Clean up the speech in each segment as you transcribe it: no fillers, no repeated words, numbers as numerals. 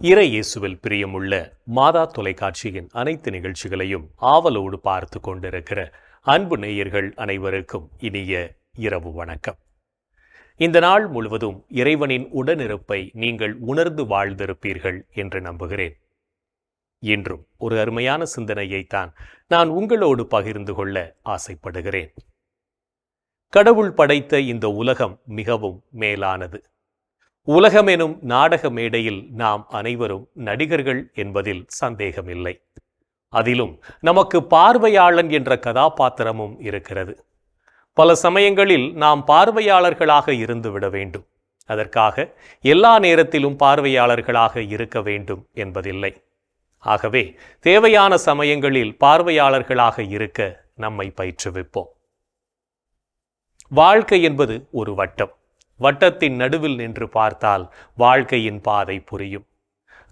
இறை இயேசுவில் பிரியமுள்ள மாதா தொலைக்காட்சியின் அனைத்து நிகழ்ச்சிகளையும் ஆவலோடு பார்த்து கொண்டிருக்கிற அன்பு நேயர்கள் அனைவருக்கும் இனிய இரவு வணக்கம். இந்த நாள் முழுவதும் இறைவனின் உடனிருப்பை நீங்கள் உணர்ந்து வாழ்ந்திருப்பீர்கள் என்று நம்புகிறேன். இன்றும் ஒரு அருமையான சிந்தனையைத்தான் நான் உங்களோடு பகிர்ந்து கொள்ள ஆசைப்படுகிறேன். கடவுள் படைத்த இந்த உலகம் மிகவும் மேலானது. உலகமெனும் நாடக மேடையில் நாம் அனைவரும் நடிகர்கள் என்பதில் சந்தேகமில்லை. அதிலும் நமக்கு பார்வையாளன் என்ற கதாபாத்திரமும் இருக்கிறது. பல சமயங்களில் நாம் பார்வையாளர்களாக இருந்துவிட வேண்டும். அதற்காக எல்லா நேரத்திலும் பார்வையாளர்களாக இருக்க வேண்டும் என்பதில்லை. ஆகவே தேவையான சமயங்களில் பார்வையாளர்களாக இருக்க நம்மை பயிற்றுவிப்போம். வாழ்க்கை என்பது ஒரு வட்டம். வட்டத்தின் நடுவில் நின்று பார்த்தால் வாழ்க்கையின் பாதை புரியும்.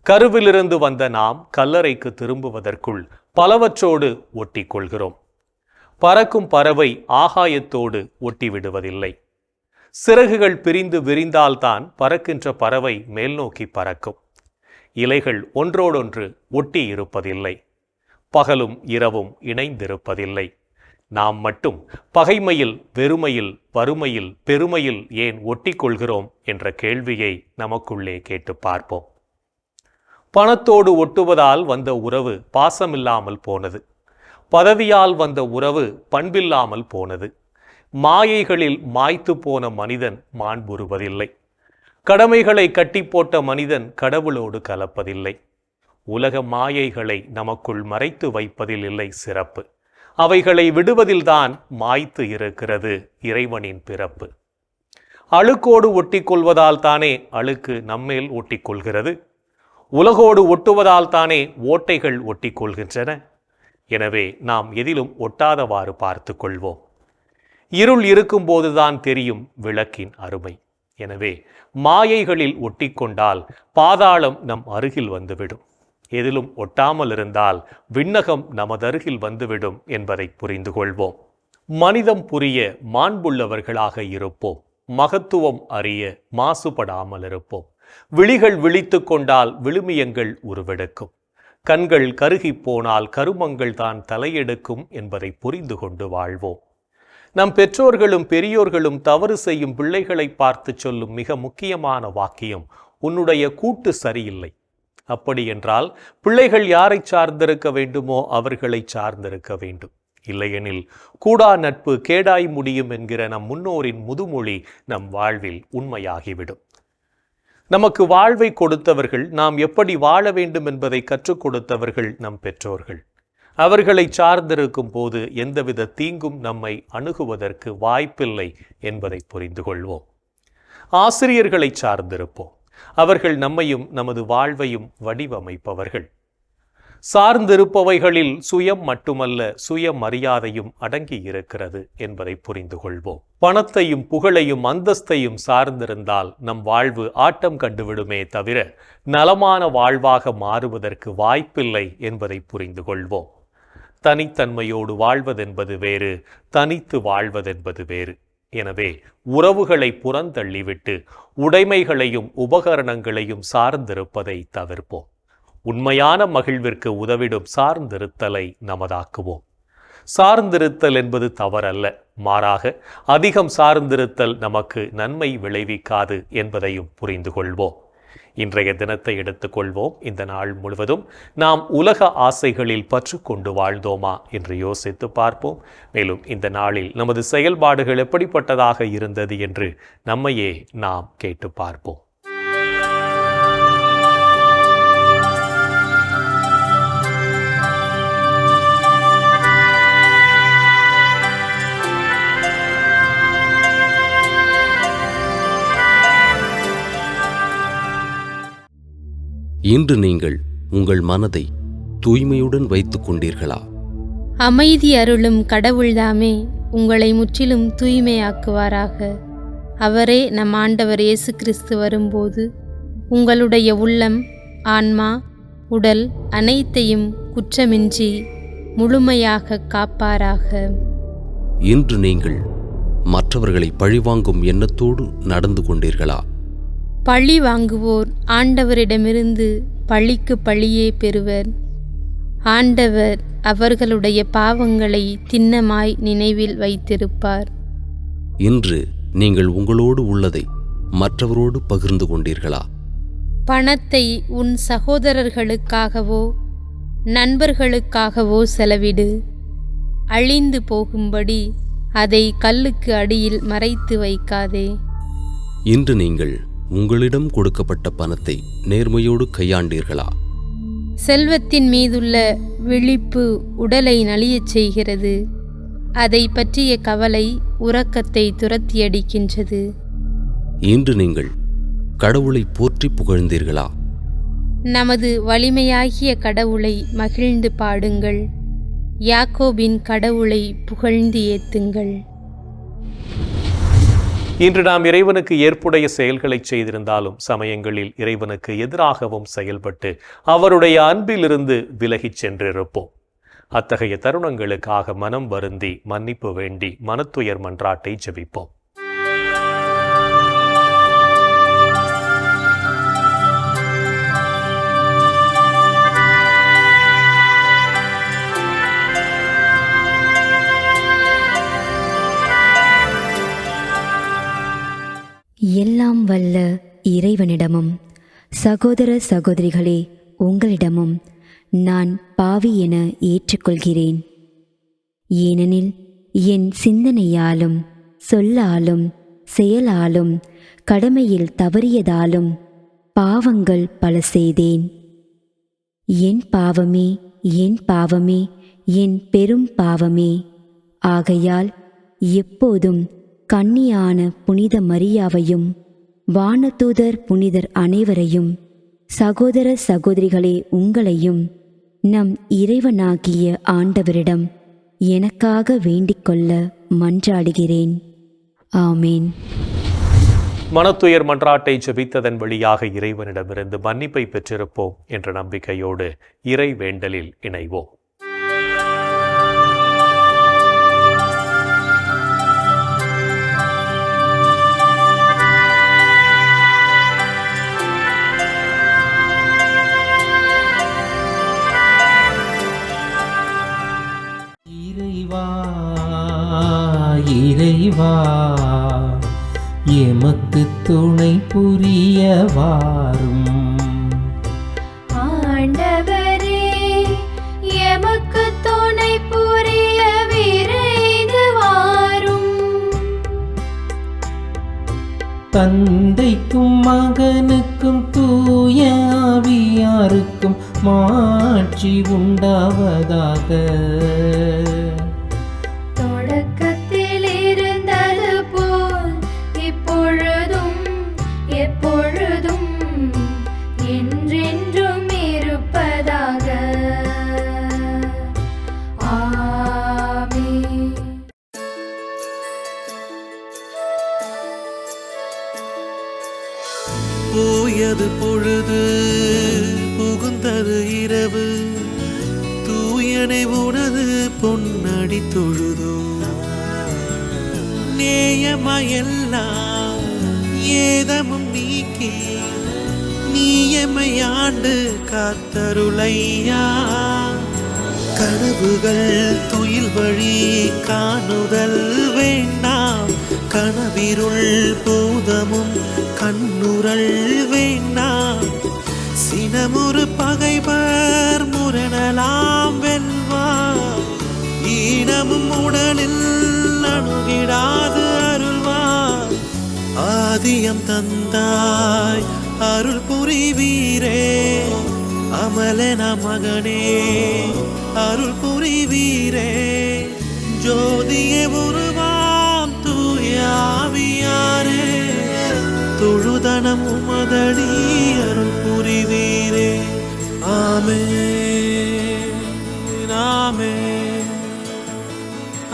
கருவிலிருந்து வந்த நாம் கல்லறைக்கு திரும்புவதற்குள் பலவற்றோடு ஒட்டி கொள்கிறோம். பறக்கும் பறவை ஆகாயத்தோடு ஒட்டி விடுவதில்லை. சிறகுகள் பிரிந்து விரிந்தால்தான் பறக்கின்ற பறவை மேல் நோக்கி பறக்கும். இலைகள் ஒன்றோடொன்று ஒட்டி இருப்பதில்லை. பகலும் இரவும் இணைந்திருப்பதில்லை. நாம் மட்டும் பகைமையில், வெறுமையில், வறுமையில், பெருமையில் ஏன் ஒட்டி கொள்கிறோம் என்ற கேள்வியை நமக்குள்ளே கேட்டு பார்ப்போம். பணத்தோடு ஒட்டுவதால் வந்த உறவு பாசமில்லாமல் போனது. பதவியால் வந்த உறவு பண்பில்லாமல் போனது. மாயைகளில் மாய்த்து போன மனிதன் மாண்புறுவதில்லை. கடமைகளை கட்டி போட்ட மனிதன் கடவுளோடு கலப்பதில்லை. உலக மாயைகளை நமக்குள் மறைத்து வைப்பதில் இல்லை சிறப்பு. அவைகளை விடுவதில்தான் மாய்த்து இருக்கிறது இறைவனின் பிறப்பு. அழுக்கோடு ஒட்டி கொள்வதால் தானே அழுக்கு நம்மேல் ஒட்டி கொள்கிறது. உலகோடு ஒட்டுவதால் தானே ஓட்டைகள் ஒட்டி கொள்கின்றன. எனவே நாம் எதிலும் ஒட்டாதவாறு பார்த்து கொள்வோம். இருள் இருக்கும்போதுதான் தெரியும் விளக்கின் அருமை. எனவே மாயைகளில் ஒட்டி கொண்டால் பாதாளம் நம் அருகில் வந்துவிடும். எதிலும் ஒட்டாமல் இருந்தால் விண்ணகம் நமதருகில் வந்துவிடும் என்பதை புரிந்து கொள்வோம். மனிதம் புரிய மாண்புள்ளவர்களாக இருப்போம். மகத்துவம் அறிய மாசுபடாமல் இருப்போம். விழிகள் விழித்து கொண்டால் விழுமியங்கள் உருவெடுக்கும். கண்கள் கருகி போனால் கருமங்கள் தான் தலையெடுக்கும் என்பதை புரிந்து கொண்டு வாழ்வோம். நம் பெற்றோர்களும் பெரியோர்களும் தவறு செய்யும் பிள்ளைகளை பார்த்து சொல்லும் மிக முக்கியமான வாக்கியம், உன்னுடைய கூட்டு சரியில்லை. அப்படி என்றால் பிள்ளைகள் யாரை சார்ந்திருக்க வேண்டுமோ அவர்களை சார்ந்திருக்க வேண்டும். இல்லையெனில் கூடா நட்பு கேடாய் முடியும் என்கிற நம் முன்னோரின் முதுமொழி நம் வாழ்வில் உண்மையாகிவிடும். நமக்கு வாழ்வை கொடுத்தவர்கள், நாம் எப்படி வாழ வேண்டும் என்பதை கற்றுக் கொடுத்தவர்கள் நம் பெற்றோர்கள். அவர்களை சார்ந்திருக்கும் போது எந்தவித தீங்கும் நம்மை அணுகுவதற்கு வாய்ப்பில்லை என்பதை புரிந்து கொள்வோம். ஆசிரியர்களை சார்ந்திருப்போம். அவர்கள் நம்மையும் நமது வாழ்வையும் வடிவமைப்பவர்கள். சார்ந்திருப்பவைகளில் சுயம் மட்டுமல்ல சுயமரியாதையும் அடங்கி இருக்கிறது என்பதை புரிந்து கொள்வோம். பணத்தையும் புகழையும் அந்தஸ்தையும் சார்ந்திருந்தால் நம் வாழ்வு ஆட்டம் கண்டுவிடுமே தவிர நலமான வாழ்வாக மாறுவதற்கு வாய்ப்பில்லை என்பதை புரிந்து கொள்வோம். தனித்தன்மையோடு வாழ்வதென்பது வேறு, தனித்து வாழ்வதென்பது வேறு. எனவே உறவுகளை புறந்தள்ளிவிட்டு உடைமைகளையும் உபகரணங்களையும் சார்ந்திருப்பதை தவிர்ப்போம். உண்மையான மகிழ்விற்கு உதவிடும் சார்ந்திருத்தலை நமதாக்குவோம். சார்ந்திருத்தல் என்பது தவறல்ல. மாறாக அதிகம் சார்ந்திருத்தல் நமக்கு நன்மை விளைவிக்காது என்பதையும் புரிந்து கொள்வோம். இன்றைய தினத்தை எடுத்துக்கொள்வோம். இந்த நாள் முழுவதும் நாம் உலக ஆசைகளில் பற்று கொண்டு வாழ்ந்தோமா என்று யோசித்து பார்ப்போம். மேலும் இந்த நாளில் நமது செயல்பாடுகள் எப்படிப்பட்டதாக இருந்தது என்று நம்மையே நாம் கேட்டு பார்ப்போம். இன்று நீங்கள் உங்கள் மனதை தூய்மையுடன் வைத்துக் கொண்டீர்களா? அமைதி அருளும் கடவுள்தாமே உங்களை முற்றிலும் தூய்மையாக்குவாராக. அவரே நம் ஆண்டவர் இயேசு கிறிஸ்து வரும்போது உங்களுடைய உள்ளம், ஆன்மா, உடல் அனைத்தையும் குற்றமின்றி முழுமையாக காப்பாராக. இன்று நீங்கள் மற்றவர்களை பழிவாங்கும் எண்ணத்தோடு நடந்து கொண்டீர்களா? பழி வாங்குவோர் ஆண்டவரிடமிருந்து பழிக்கு பழியே பெறுவர். ஆண்டவர் அவர்களுடைய பாவங்களை திண்ணமாய் நினைவில் வைத்திருப்பார். இன்று நீங்கள் உங்களோடு உள்ளதை மற்றவரோடு பகிர்ந்து கொண்டீர்களா? பணத்தை உன் சகோதரர்களுக்காகவோ நண்பர்களுக்காகவோ செலவிடு. அழிந்து போகும்படி அதை கல்லுக்கு அடியில் மறைத்து வைக்காதே. இன்று நீங்கள் உங்களிடம் கொடுக்கப்பட்ட பணத்தை நேர்மையோடு கையாண்டீர்களா? செல்வத்தின் மீதுள்ள விழிப்பு உடலை நலியச் செய்கிறது. அதை பற்றிய கவலை உறக்கத்தை துரத்தியடிக்கின்றது. இன்று நீங்கள் கடவுளை போற்றி புகழ்ந்தீர்களா? நமது வலிமையாகிய கடவுளை மகிழ்ந்து பாடுங்கள். யாக்கோபின் கடவுளை புகழ்ந்து ஏத்துங்கள். இன்று நாம் இறைவனுக்கு ஏற்புடைய செயல்களை செய்திருந்தாலும் சமயங்களில் இறைவனுக்கு எதிராகவும் செயல்பட்டு அவருடைய அன்பிலிருந்து விலகிச் சென்றிருப்போம். அத்தகைய தருணங்களுக்காக மனம் வருந்தி மன்னிப்பு வேண்டி மனத்துயர் மன்றாட்டை ஜெபிப்போம். எல்லாம் வல்ல இறைவனிடமும் சகோதர சகோதரிகளே உங்களிடமும் நான் பாவி என ஏற்றுக்கொள்கிறேன். ஏனெனில் என் சிந்தனையாலும் சொல்லாலும் செயலாலும் கடமையில் தவறியதாலும் பாவங்கள் பல செய்தேன். என் பாவமே, என் பாவமே, என் பெரும் பாவமே. ஆகையால் எப்போதும் கன்னியான புனித மரியாவையும் வானதூதர் புனிதர் அனைவரையும் சகோதர சகோதரிகளே உங்களையும் நம் இறைவனாகிய ஆண்டவரிடம் எனக்காக வேண்டிக்கொள்ள மன்றாடுகிறேன். ஆமேன். மனத்துயர் மன்றாட்டை ஜெபித்ததன் வழியாக இறைவனிடமிருந்து மன்னிப்பை பெற்றிருப்போம் என்ற நம்பிக்கையோடு இறை வேண்டலில் இணைவோம். இறைவா எமக்கு துணை புரிய வாரும். ஆண்டவரே எமக்கு துணை புரிய விரைந்து வாரும். தந்தைக்கும் மகனுக்கும் தூய ஆவியாருக்கும் மாட்சி உண்டாவதாக. போயது பொழுது புகுந்தது இரவு, தூயனை உனது பொன்னடி தொழுதோ. நேயமையெல்லாம் ஏதமும் நீக்கி நீயமையாண்டு காத்தருளையா. கனவுகள் துயில் வழி காணுதல் வேண்டாம், கனவிருள் பூதமும் கண்ணுரல் வேண்டாம். சினமுறு பகைவர் முரணலாம் வெல்வார், ஈனமும் உடலில் அணுகிடாது அருள்வார். ஆதியம் தந்தாய் அருள் புரிவீரே, அமலன மகனே அருள் புரிவீரே. ஜோதியே உருவாம் தூயாவியாரே, தொழுதனம் உமதடி அருள் புரிவீரே. ஆமென், ஆமென்,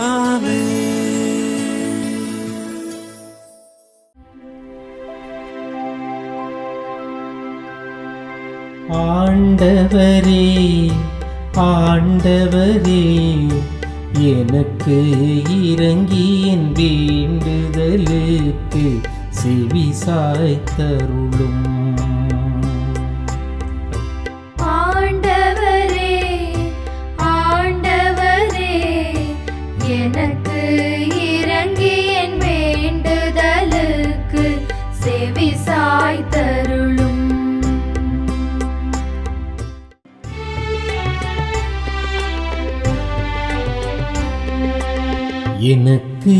ஆமென். ஆண்டவரே ஆண்டவரே, எனக்கு இரங்கி என் வேண்டுதலுக்கு செவி சாய்த்தருளும். எனக்கு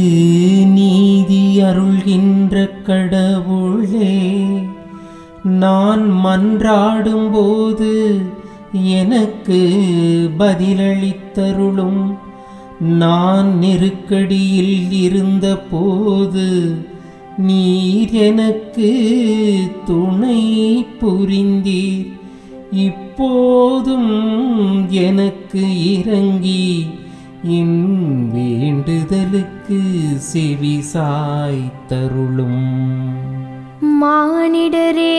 நீதி அருள்கின்ற கடவுளே, நான் மன்றாடும்போது எனக்கு பதிலளித்தருளும். நான் நெருக்கடியில் இருந்த போது நீர் எனக்கு துணை புரிந்தீர். இப்போதும் எனக்கு இறங்கி என் வேண்டுதலுக்கு செவி சாய்த்தருளும். மானிடரே,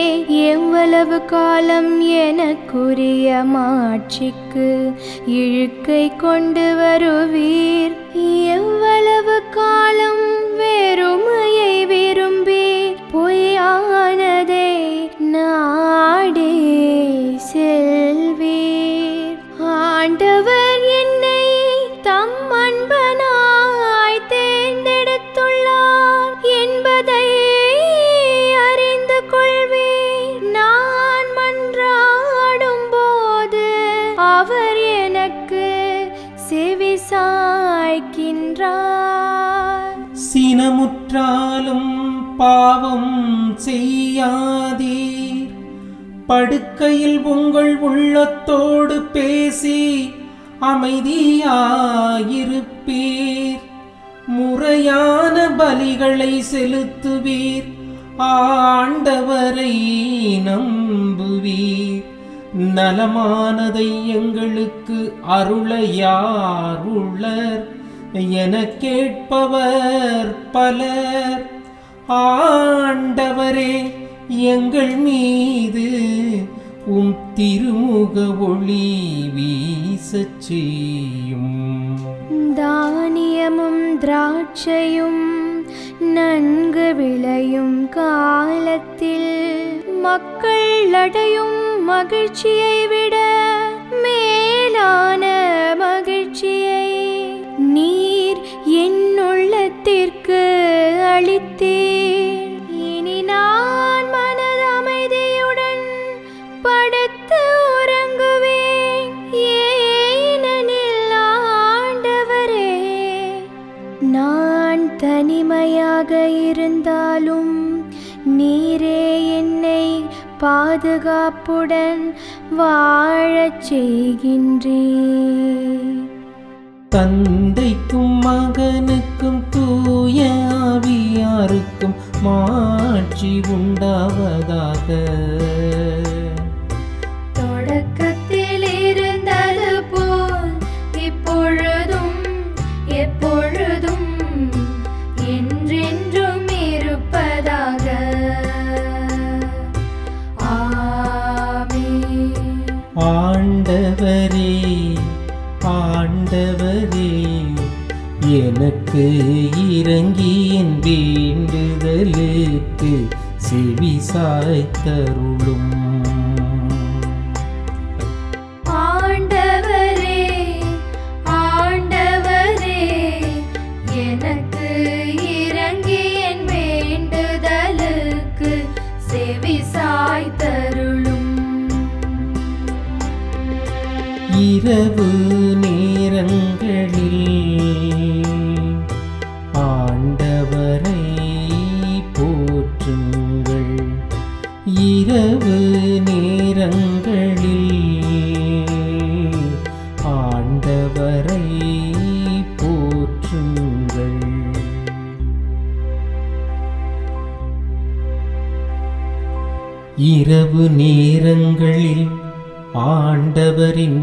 எவ்வளவு காலம் எனக்குரிய மாட்சிக்கு இழுக்கை கொண்டு வருவீர்? எவ்வளவு காலம் வெறுமையை விரும்பி பொய்யானதை நாடே செல்வீர்? ஆண்டவர் என்னை தம் அன்பனாய் தேர்ந்தெடுத்துள்ளார் என்பதை அறிந்து கொள்வீர். நான் மன்றாடும் போது அவர் எனக்கு செவி சாய்க்கின்றார். சினமுற்றாலும் பாவம் செய்யாதீர். படுக்கையில் உங்கள் உள்ளத்தோடு பேசி அமைதியாயிருப்பீர். முறையான பலிகளை செலுத்துவீர். ஆண்டவரை நம்புவீர். நலமானதை எங்களுக்கு அருள யார் உள்ளர் என கேட்பவர் பலர். ஆண்டவரே, எங்கள் மீது உம் திருமுக ஒளி வீசச் செய்யும். தானியமும் திராட்சையும் நன்கு விளையும் காலத்தில் மக்கள் அடையும் மகிழ்ச்சியை விட மேலான மகிழ்ச்சியை நீர் என் உள்ளத்திற்கு அளித்தீர். இனி நான் மனது அமைதியுடன் படுத்து உறங்குவேன். ஏனெனில் ஆண்டவரே, நான் தனிமையாக இருந்தாலும் நீரே என்னை பாதுகாப்புடன் வாழச் செய்கின்றீர். தந்தைக்கும் மகனுக்கும் தூய ஆவியாருக்கும் மாட்சி உண்டாவதாக. தொடக்கத்தில் இருந்தது போல் இப்பொழுதும் எப்பொழுதும் என்றென்றும் இருப்பதாக. ஆமென். ஆண்டவரே, ஆண்டவரே, எனக்கு இறங்கி என் வேண்டுதலுக்கு செவி சாய்த்தருளும். ஆண்டவரே, ஆண்டவரே, எனக்கு இறங்கி என் வேண்டுதலுக்கு செவி சாய்த்தருளும். இரவு நேரங்களில் ஆண்டவரை போற்றுங்கள். இரவு நேரங்களில் ஆண்டவரை போற்றுங்கள். இரவு நேரங்களில் ஆண்டவரின்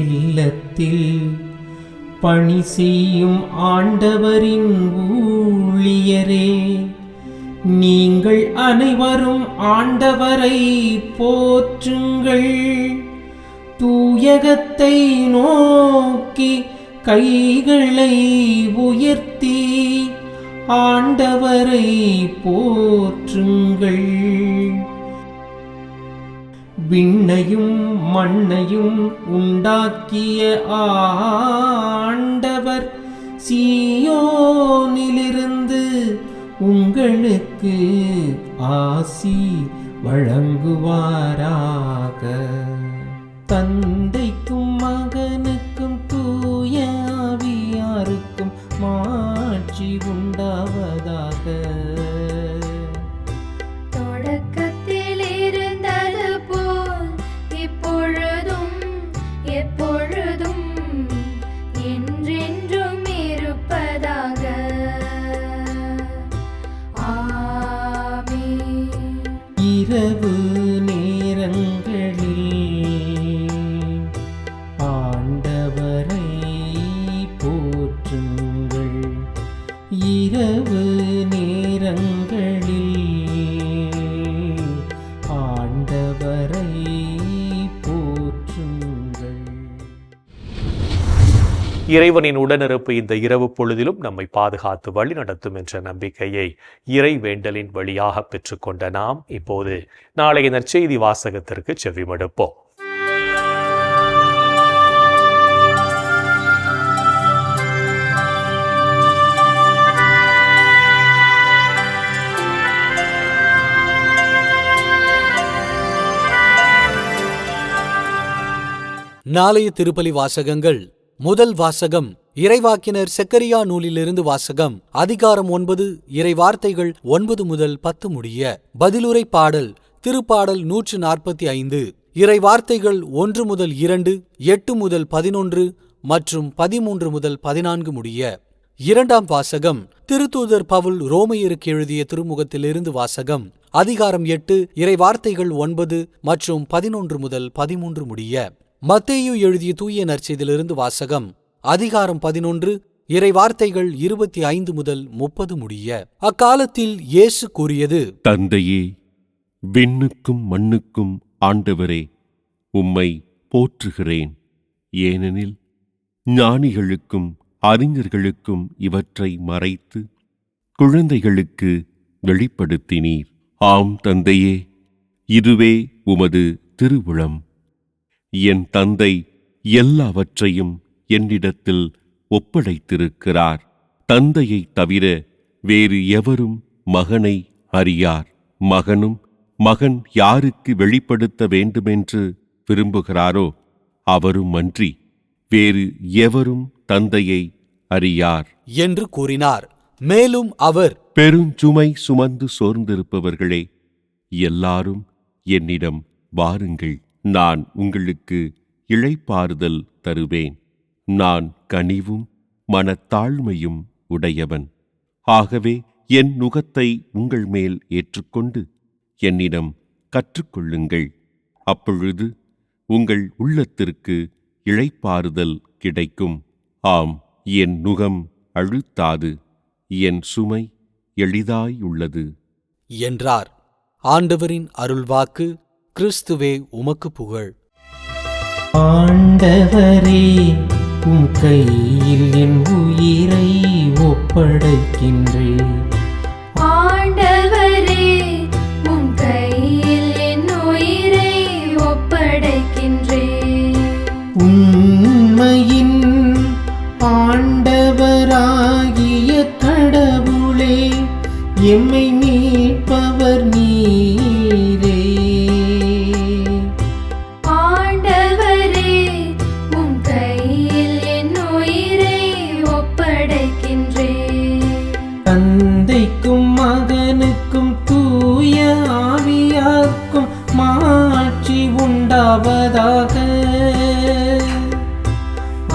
இல்லத்தில் பணி செய்யும் ஆண்டவரின் ஊழியரே, நீங்கள் அனைவரும் ஆண்டவரை போற்றுங்கள். தூயகத்தை நோக்கி கைகளை உயர்த்தி ஆண்டவரை போற்றுங்கள். விண்ணையும் மண்ணையும் உண்டாக்கிய ஆண்டவர் சீயோனிலிருந்து உங்களுக்கு ஆசி வழங்குவாராக. தந்தைக்கும் மகனுக்கும் தூய ஆவியாருக்கும் இறைவனின் உடனிருப்பு இந்த இரவு பொழுதிலும் நம்மை பாதுகாத்து வழி நடத்தும் என்ற நம்பிக்கையை இறை வேண்டலின் வழியாக பெற்றுக்கொண்ட நாம் இப்போது நாளைய நற்செய்தி வாசகத்திற்கு செவிமடுப்போம். நாளைய திருப்பலி வாசகங்கள். முதல் வாசகம் இறைவாக்கினர் செக்கரியா நூலிலிருந்து வாசகம். அதிகாரம் 9, இறைவார்த்தைகள் 9 முதல் 10 முடிய. பதிலுரை பாடல் திருப்பாடல் 145. இறைவார்த்தைகள் 1 முதல் 2, 8 முதல் 11 மற்றும் 13 முதல் 14 முடிய. இரண்டாம் வாசகம் திருத்தூதர் பவுல் ரோமையருக்கு எழுதிய திருமுகத்திலிருந்து வாசகம். அதிகாரம் 8, இறைவார்த்தைகள் 9 மற்றும் 11 முதல் 13 முடிய. மத்தேயு எழுதிய தூய நற்செய்தியிலிருந்து வாசகம். அதிகாரம் 11, இறைவார்த்தைகள் 25 முதல் 30 முடிய. அக்காலத்தில் இயேசு கூறியது: தந்தையே, விண்ணுக்கும் மண்ணுக்கும் ஆண்டவரே, உம்மை போற்றுகிறேன். ஏனெனில் ஞானிகளுக்கும் அறிஞர்களுக்கும் இவற்றை மறைத்து குழந்தைகளுக்கு வெளிப்படுத்தினீர். ஆம் தந்தையே, இதுவே உமது திருவுளம். என் தந்தை எல்லாவற்றையும் என்னிடத்தில் ஒப்படைத்திருக்கிறார். தந்தையைத் தவிர வேறு எவரும் மகனை அறியார். மகனும் மகன் யாருக்கு வெளிப்படுத்த வேண்டுமென்று விரும்புகிறாரோ அவரும் அன்றி வேறு எவரும் தந்தையை அறியார் என்று கூறினார். மேலும் அவர், பெருஞ்சுமை சுமந்து சோர்ந்திருப்பவர்களே, எல்லாரும் என்னிடம் வாருங்கள், நான் உங்களுக்கு இளைப்பாறுதல் தருவேன். நான் கனிவும் மனத்தாழ்மையும் உடையவன். ஆகவே என் நுகத்தை உங்கள் மேல் ஏற்றுக்கொண்டு என்னிடம் கற்றுக்கொள்ளுங்கள். அப்பொழுது உங்கள் உள்ளத்திற்கு இளைப்பாறுதல் கிடைக்கும். ஆம், என் நுகம் அழுத்தாது, என் சுமை எளிதாயுள்ளது என்றார். ஆண்டவரின் அருள்வாக்கு. கிறிஸ்துவே உமக்கு புகழ். ஆண்டவரே, உம் கையில் என் உயிரை ஒப்படைக்கின்றேன். ஆண்டவரே, உம் கையில் என் உயிரை ஒப்படைக்கின்றேன். உண்மையின் ஆண்டவராகிய கடவுளே, எம்மை மீட்பவர் நீரே. ஆண்டவரே, உம் கையில் என் உயிரை ஒப்படைக்கின்றேன். தந்தைக்கும் மகனுக்கும் தூய ஆவியார்க்கும் மாட்சி உண்டாவதாக.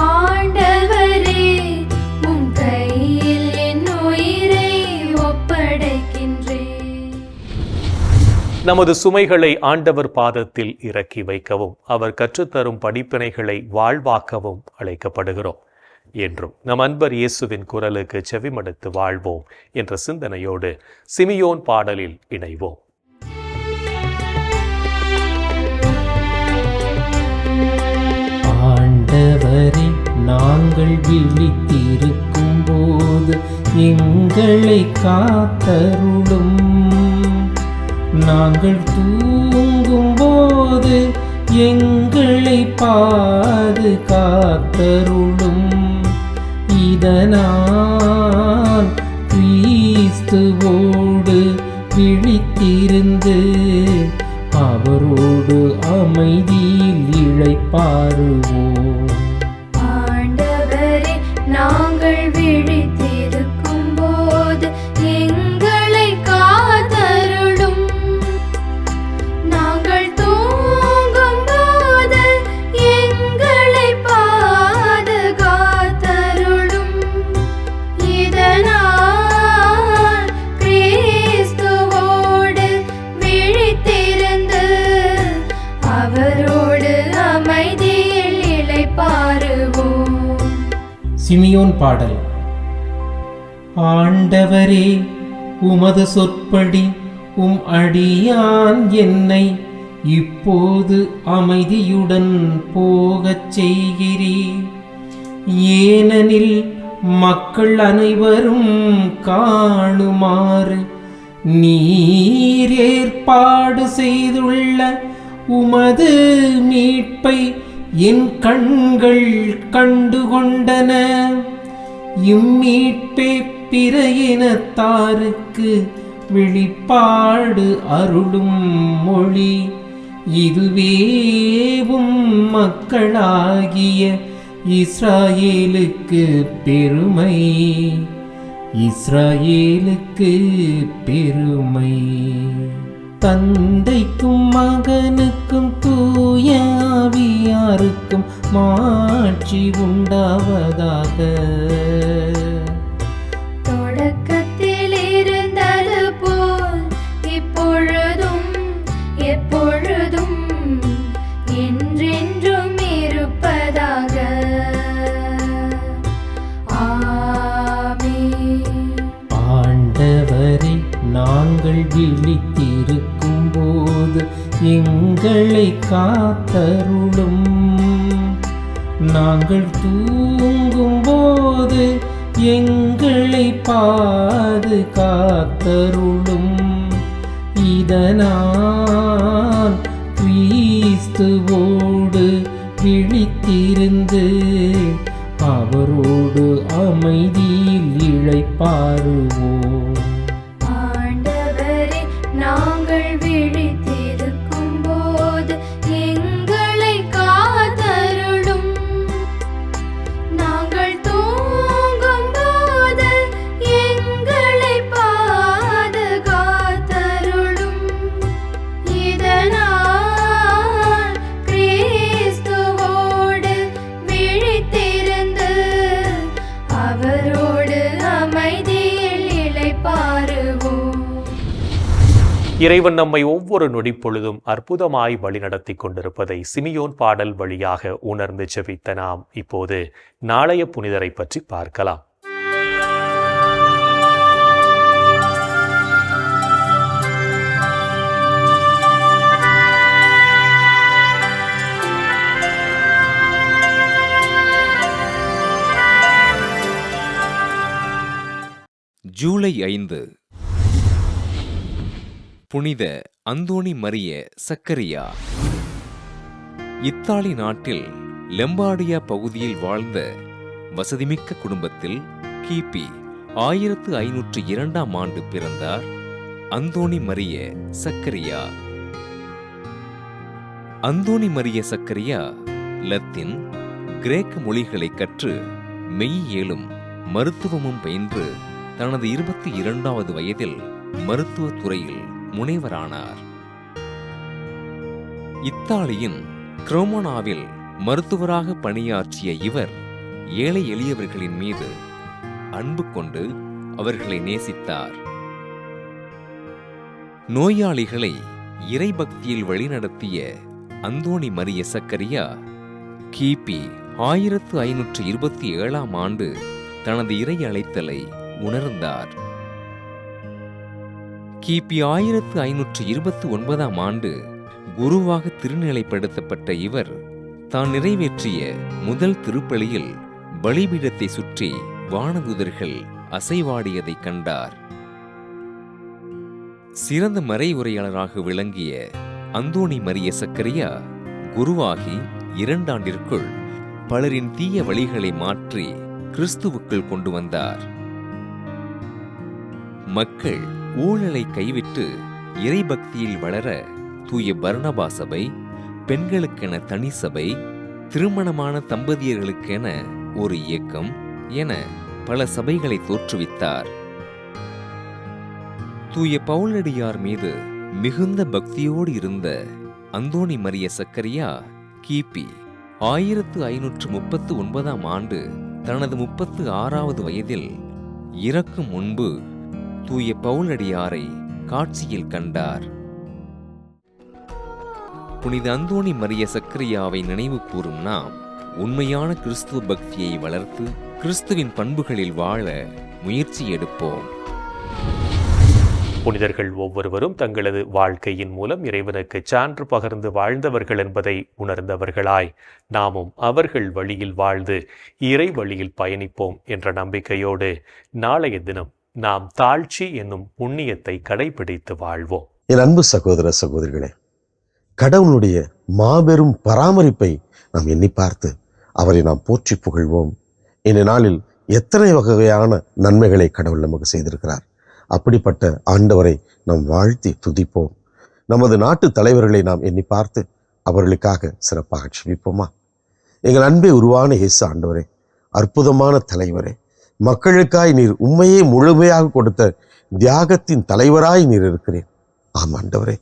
ஆண்டவரே, உம் கையில் என் உயிரை ஒப்படைக்கின்றேன். நமது சுமைகளை ஆண்டவர் பாதத்தில் இறக்கி வைக்கவும் அவர் கற்றுத்தரும் படிப்பினைகளை வாழ்வாக்கவும் அழைக்கப்படுகிறோம். என்றும் நம் அன்பர் இயேசுவின் குரலுக்கு செவிமடுத்து வாழ்வோம் என்ற சிந்தனையோடு சிமியோன் பாடலில் இணைவோம். ஆண்டவரே, நாங்கள் விழித்திருக்கும் போது எங்களை காத்தருளும். நாங்கள் தூங்கும் போது எங்களை பாதுகாத்தருளும். இதனால் கிறிஸ்துவோடு விழித்திருந்து அவரோடு அமைதியில் இளைப்பாறுவோம். ஆண்டவரே, நாங்கள் விழித்திருக்கும் போது எங்களை காத்தருளும். நாங்கள் தூங்கும் போது எங்களை பாதுகாத்தருளும். இதனால் கிறிஸ்துவோடு விழித்திருந்து அவரோடு அமைதியில் இளைப்பாறுவோம். சிமியோன் பாடல். ஆண்டவரே, உமது சொற்படி உம் அடியான் என்னை இப்போது அமைதியுடன் போகச் செய்கிறீர். ஏனெனில் மக்கள் அனைவரும் காணுமாறு நீர் ஏற்பாடு செய்துள்ள உமது மீட்பை என் கண்கள் கண்டுகொண்டன. இம்மீட்பே பிற இனத்தாருக்கு வெளிப்பாடு அருளும் மொழி. இதுவேவும் மக்களாகிய இஸ்ராயேலுக்கு பெருமை, இஸ்ராயேலுக்கு பெருமை. தந்தைக்கும் மகனுக்கும் தூய ஆவியாருக்கும் மாட்சி உண்டாவதாக. தொடக்கத்தில் இருந்தது போல் இப்பொழுதும் எப்பொழுதும் என்றென்றும் இருப்பதாக. ஆமென். ஆண்டவரே, நாங்கள் விழித்திருக்கும் போது எங்களை காத்தருளும். நாங்கள் தூங்கும் போது எங்களை பாதுகாத்தருளும். இதனால் கிறிஸ்துவோடு விழித்திருந்து அவரோடு அமைதியில் இளைப்பாறுவோம். ஆண்டவரே, நாங்கள் விழித்திருக்கும் போது எங்களை காத்தருளும். நாங்கள் தூங்கும் போது எங்களை பாதுகாத்தருளும். இதனால் கிறிஸ்துவோடு விழித்திருந்து அவரோடு அமைதியில் இளைப்பாறுவோம். இறைவன் நம்மை ஒவ்வொரு நொடிப்பொழுதும் அற்புதமாய் வழிநடத்தி கொண்டிருப்பதை சிமியோன் பாடல் வழியாக உணர்ந்து ஜெபித்த நாம் இப்போது நாளைய புனிதரை பற்றி பார்க்கலாம். ஜூலை 5 புனித அந்தோணி மரிய சக்கரியா. இத்தாலி நாட்டில் லெம்பார்டியா பகுதியில் வாழ்ந்த வசதிமிக்க குடும்பத்தில் கிபி 1502ஆம் ஆண்டு பிறந்தார் அந்தோணி மரிய சக்கரியா. அந்தோணி மரிய சக்கரியா லத்தீன், கிரேக்க மொழிகளை கற்று மெய்யியலும் மருத்துவமும் பயின்று தனது 22வது வயதில் மருத்துவத் துறையில் முனைவரானார். இத்தாலியின் குரோமோனாவில் மருத்துவராக பணியாற்றிய இவர் ஏழை எளியவர்களின் மீது அன்பு கொண்டு அவர்களை நேசித்தார். நோயாளிகளை இறைபக்தியில் வழிநடத்திய அந்தோணி மரிய சக்கரியா கிபி 1527ஆம் ஆண்டு தனது இறை அழைத்தலை உணர்ந்தார். கிபி 1529ஆம் ஆண்டு குருவாக திருநிலைப்படுத்தப்பட்ட இவர் தான் நிறைவேற்றிய முதல் திருப்பலியில் பலிபீடத்தை சுற்றி வானதூதர்கள் அசைவாடியதைக் கண்டார். சிறந்த மறைவுரையாளராக விளங்கிய அந்தோணி மரிய சக்கரியா குருவாகி 2 ஆண்டிற்குள் பலரின் தீய வழிகளை மாற்றி கிறிஸ்துவுக்குள் கொண்டு வந்தார். மக்கள் ஊழலை கைவிட்டு இறைபக்தியில் வளர தூய பர்னபா சபை, பெண்களுக்கென தனி சபை, திருமணமான தம்பதியர்களுக்கென ஒரு இயக்கம் என பல சபைகளை தோற்றுவித்தார். தூய பவுலடியார் மீது மிகுந்த பக்தியோடு இருந்த அந்தோணி மரிய சக்கரியா கிபி 1539ஆம் ஆண்டு தனது 36வது வயதில் இறக்கும் முன்பு தூய பவுலடியாரை காட்சியில் கண்டார். புனித அந்தோணி மரிய சக்கரியாவை நினைவு கூறும் நாம் உண்மையான கிறிஸ்துவ பக்தியை வளர்த்து கிறிஸ்துவின் பண்புகளில் வாழ முயற்சி எடுப்போம். புனிதர்கள் ஒவ்வொருவரும் தங்களது வாழ்க்கையின் மூலம் இறைவனுக்கு சான்று பகர்ந்து வாழ்ந்தவர்கள் என்பதை உணர்ந்தவர்களாய் நாமும் அவர்கள் வழியில் வாழ்ந்து இறை வழியில் பயணிப்போம் என்ற நம்பிக்கையோடு நாளைய தினம் நாம் தாழ்ச்சி என்னும் புண்ணியத்தை கடைபிடித்து வாழ்வோம். என் அன்பு சகோதர சகோதரிகளே, கடவுளுடைய மாபெரும் பராமரிப்பை நாம் எண்ணி பார்த்து அவரை நாம் போற்றி புகழ்வோம். இந்த நாளில் எத்தனை வகையான நன்மைகளை கடவுள் நமக்கு செய்திருக்கிறார். அப்படிப்பட்ட ஆண்டவரை நாம் வாழ்த்தி துதிப்போம். நமது நாட்டு தலைவர்களை நாம் எண்ணி பார்த்து அவர்களுக்காக சிறப்பாக ஜெபிப்போமா? எங்கள் அன்பே உருவான இயேசு ஆண்டவரே, அற்புதமான தலைவரே, மக்களுக்காய் நீர் உண்மையே முழுமையாக கொடுத்த தியாகத்தின் தலைவராய் நீர் இருக்கிறேன். ஆம் ஆண்டவரே,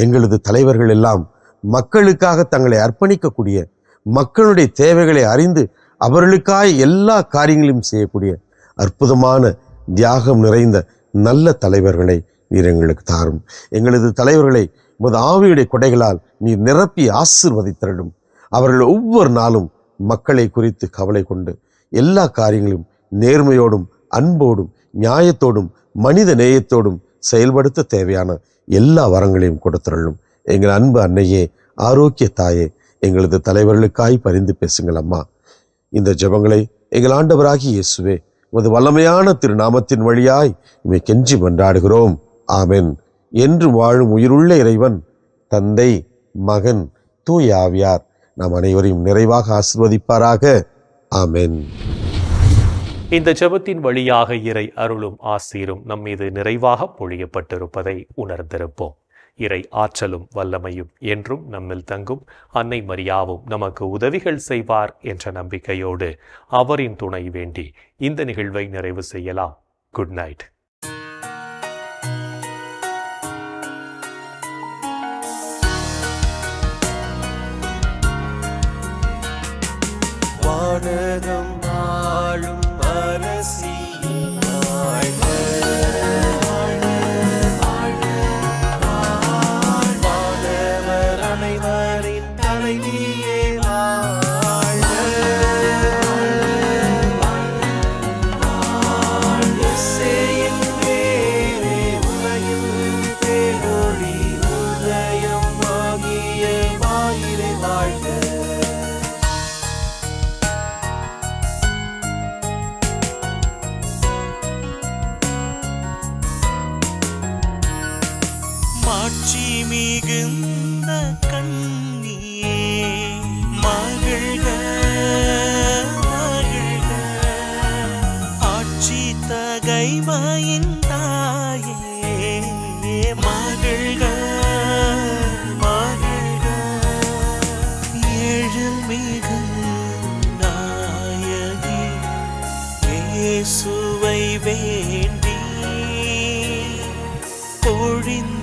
எங்களது தலைவர்கள் எல்லாம் மக்களுக்காக தங்களை அர்ப்பணிக்கக்கூடிய, மக்களுடைய தேவைகளை அறிந்து அவர்களுக்காய் எல்லா காரியங்களையும் செய்யக்கூடிய அற்புதமான தியாகம் நிறைந்த நல்ல தலைவர்களை நீர் எங்களுக்கு தாரும். எங்களது தலைவர்களை உமது ஆவியுடைய கொடைகளால் நீர் நிரப்பி ஆசீர்வதித்தரலும். அவர்கள் ஒவ்வொரு நாளும் மக்களை குறித்து கவலை கொண்டு எல்லா காரியங்களையும் நேர்மையோடும் அன்போடும் நியாயத்தோடும் மனித நேயத்தோடும் செயல்படுத்த தேவையான எல்லா வரங்களையும் கொடுத்தரலும். எங்கள் அன்பு அன்னையே, ஆரோக்கிய தாயே, எங்களது தலைவர்களுக்காய் பரிந்து பேசுங்கள் அம்மா. இந்த ஜெபங்களை எங்கள் ஆண்டவராகிய இயேசுவே உமது வல்லமையான திருநாமத்தின் வழியாய் இவை கெஞ்சி மன்றாடுகிறோம். ஆமென். என்று வாழும் உயிருள்ள இறைவன் தந்தை, மகன், தூய ஆவியார் நாம் அனைவரையும் நிறைவாக ஆசீர்வதிப்பாராக. ஆமென். இந்த ஜெபத்தின் வழியாக இறை அருளும் ஆசீரும் நம்மீது நிறைவாக பொழியப்பட்டிருப்பதை உணர்ந்திருப்போம். இறை ஆற்றலும் வல்லமையும் என்றும் நம்மில் தங்கும். அன்னை மரியாவும் நமக்கு உதவிகள் செய்வார் என்ற நம்பிக்கையோடு அவரின் துணை வேண்டி இந்த நிகழ்வை நிறைவு செய்யலாம். Good night. வானகம் ஆளும் அரசி அனைவரின் தலைவியே மாட்சி மிகுந்த கண்ணியே மகிழ்க மகிழ்க, ஆட்சி தகைமையின் தாயே மகிழ்க மகிழ்க, எழில் மிகு நாயகி இயேசுவை வேண்டி பொழிந்த